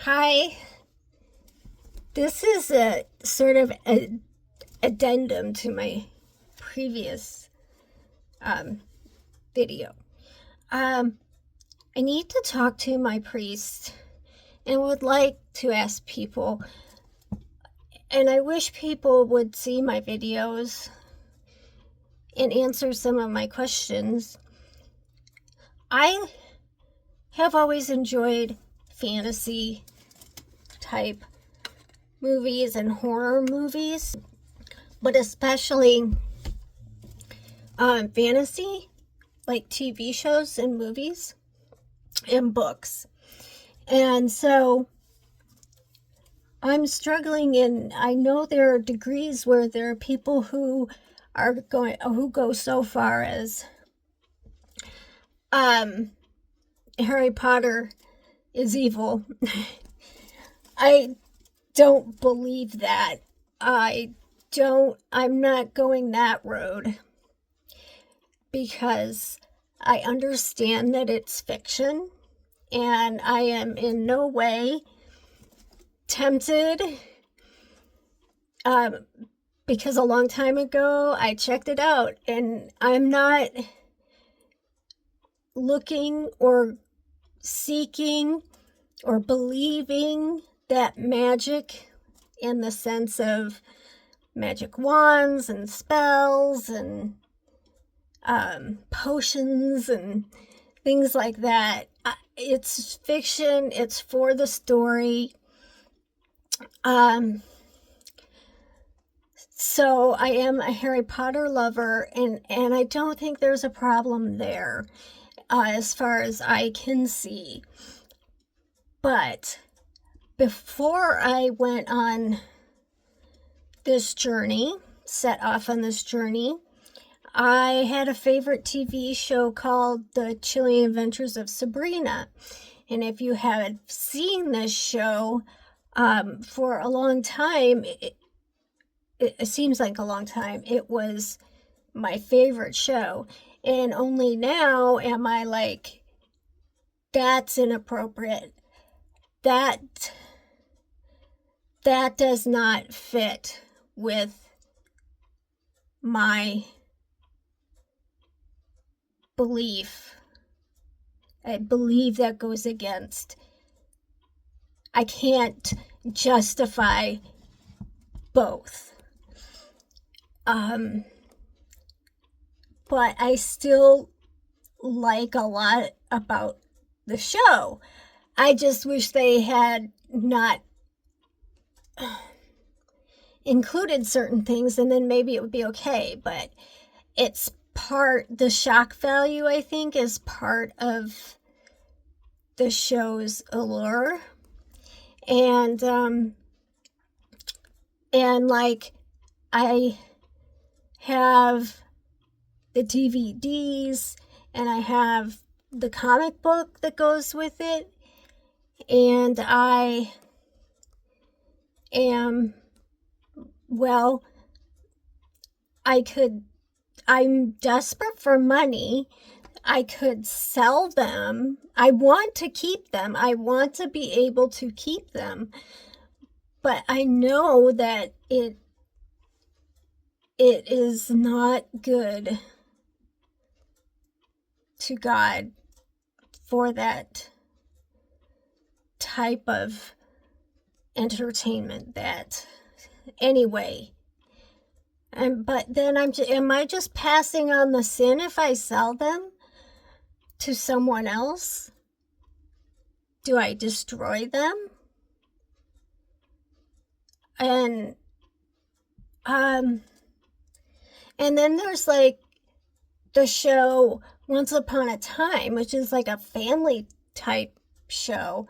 Hi, this is a sort of a addendum to my previous video. I need to talk to my priest and would like to ask people, and I wish people would see my videos and answer some of my questions. I have always enjoyed fantasy type movies and horror movies, but especially fantasy, like TV shows and movies and books. And so I'm struggling, and I know there are degrees where there are people who go so far as Harry Potter is evil. I don't believe that. I'm not going that road because I understand that it's fiction, and I am in no way tempted, because a long time ago I checked it out, and I'm not looking or seeking or believing that magic, in the sense of magic wands and spells and potions and things like that. It's fiction. It's for the story. So I am a Harry Potter lover, and I don't think there's a problem there, as far as I can see. But before I went on this journey, set off on this journey, I had a favorite TV show called The Chilling Adventures of Sabrina. And if you haven't seen this show for a long time, it seems like a long time, it was my favorite show. And only now am I like, that's inappropriate. That does not fit with my belief. I believe that goes against. I can't justify both. But I still like a lot about the show. I just wish they had not included certain things, and then maybe it would be okay. But it's the shock value, I think, is part of the show's allure. And like, I have the DVDs, and I have the comic book that goes with it, and I am, well, I'm desperate for money. I could sell them. I want to keep them. I want to be able to keep them. But I know that it is not good to God for that type of entertainment. That, anyway. But then am I just passing on the sin if I sell them to someone else? Do I destroy them? And then there's like the show Once Upon a Time, which is like a family type show,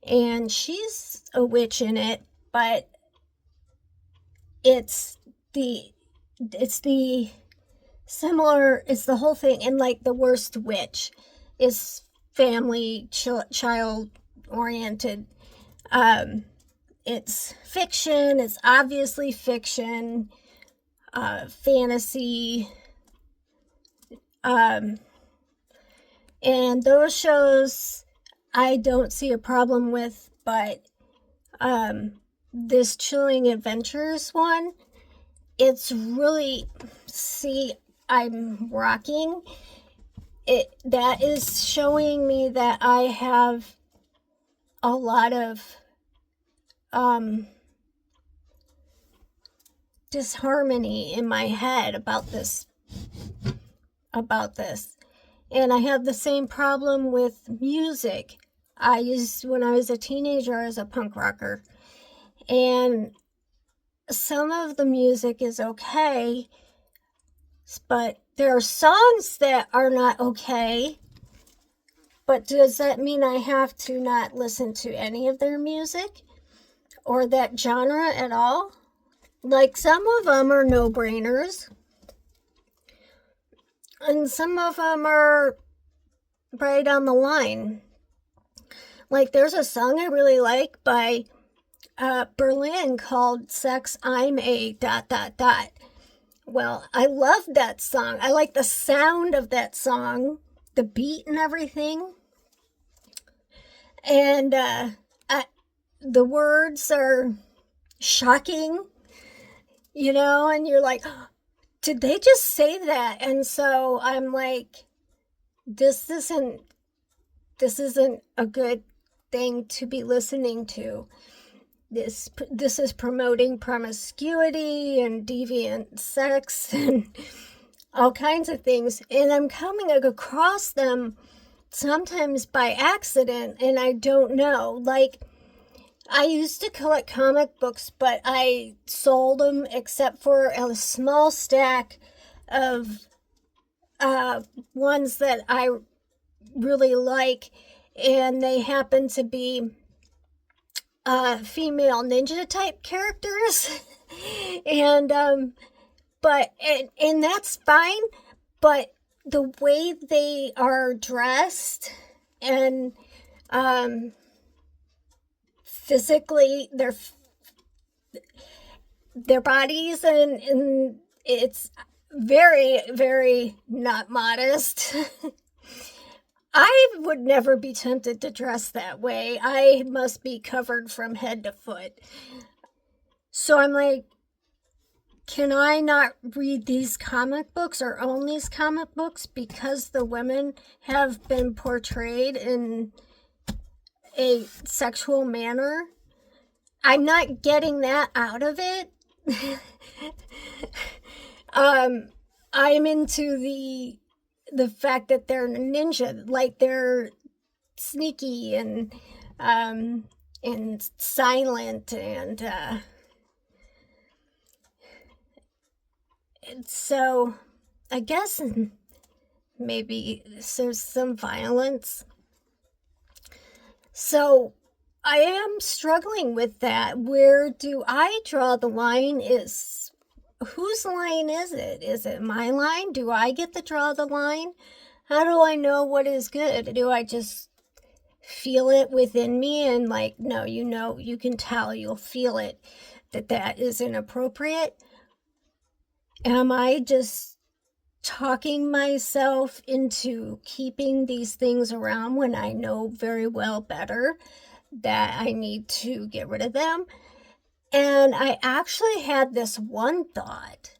and she's a witch in it, but it's the whole thing. And like, the worst witch is family child oriented. It's fiction. It's obviously fiction, fantasy, and those shows I don't see a problem with, but this Chilling Adventures one, it's really, see, I'm rocking. That is showing me that I have a lot of disharmony in my head about this. And I have the same problem with music. When I was a teenager, I was a punk rocker. And some of the music is okay, but there are songs that are not okay. But does that mean I have to not listen to any of their music or that genre at all? Like, some of them are no-brainers, and some of them are right on the line. Like, there's a song I really like by Berlin called Sex I'm a ... Well, I love that song. I like the sound of that song, the beat and everything. And the words are shocking, and you're like, oh, did they just say that? And so I'm like, this isn't a good thing to be listening to. This is promoting promiscuity and deviant sex and all kinds of things. And I'm coming across them sometimes by accident, and I don't know. Like, I used to collect comic books, but I sold them except for a small stack of ones that I really like, and they happen to be female ninja type characters. And and that's fine, but the way they are dressed and physically, their bodies, and it's very, very not modest. I would never be tempted to dress that way. I must be covered from head to foot. So I'm like, can I not read these comic books or own these comic books because the women have been portrayed in a sexual manner? I'm not getting that out of it. I'm into the fact that they're ninja, like they're sneaky and silent, and so I guess maybe there's some violence. So I am struggling with that. Where do I draw the line? Whose line is it? Is it my line? Do I get to draw the line? How do I know what is good? Do I just feel it within me and like, no, you can tell, you'll feel it, that is inappropriate? Am I just talking myself into keeping these things around when I know very well better that I need to get rid of them? And I actually had this one thought.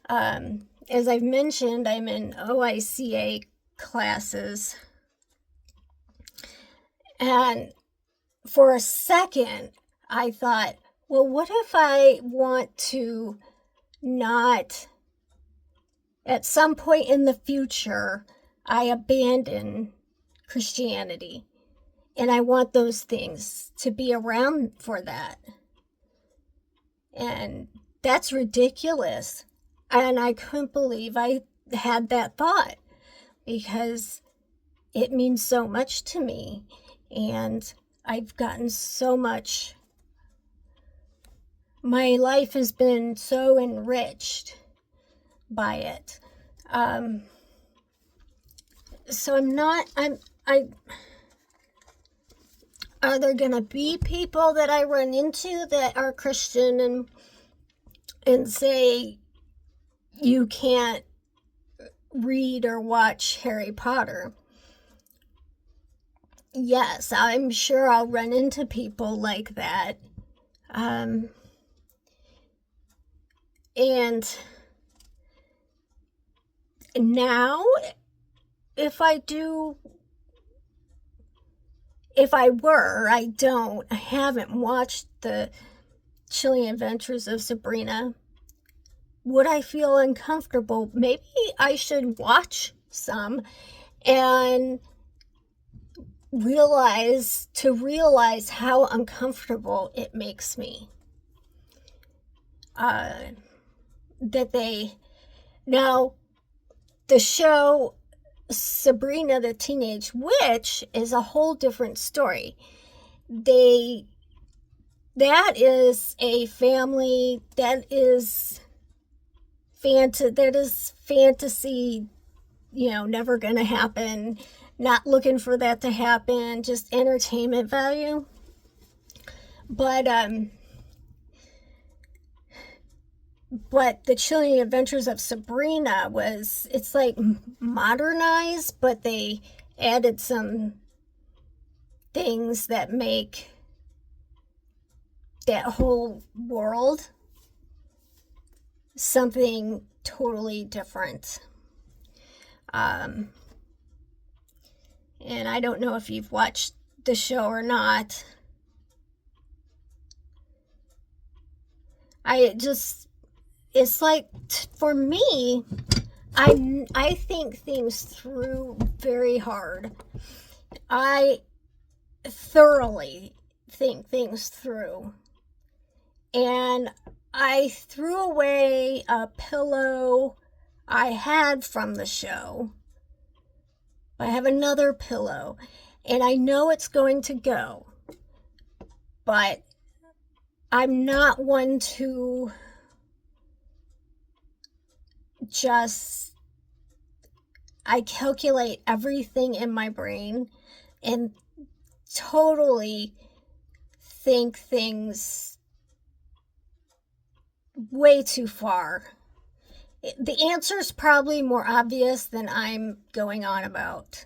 As I've mentioned, I'm in OICA classes. And for a second, I thought, well, what if I want to not, at some point in the future, I abandon Christianity, and I want those things to be around for that. And that's ridiculous. And I couldn't believe I had that thought, because it means so much to me. And I've gotten so much. My life has been so enriched by it. So are there gonna be people that I run into that are Christian and say you can't read or watch Harry Potter? yes, I'm sure I'll run into people like that. Um, and now, if I do, I haven't watched the Chilling Adventures of Sabrina. Would I feel uncomfortable? Maybe I should watch some and realize how uncomfortable it makes me. That they now the show Sabrina the Teenage Witch is a whole different story. That is a family that is fantasy, never gonna happen, not looking for that to happen, just entertainment value. But the Chilling Adventures of Sabrina it's like modernized, but they added some things that make that whole world something totally different. And I don't know if you've watched the show or not. It's like, for me, I think things through very hard. I thoroughly think things through. And I threw away a pillow I had from the show. I have another pillow, and I know it's going to go. But I'm not one to I calculate everything in my brain and totally think things way too far. The answer is probably more obvious than I'm going on about.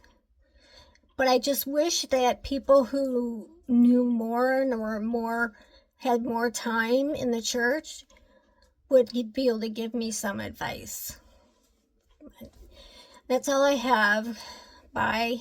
But I just wish that people who knew more or had more time in the church would be able to give me some advice. That's all I have. Bye.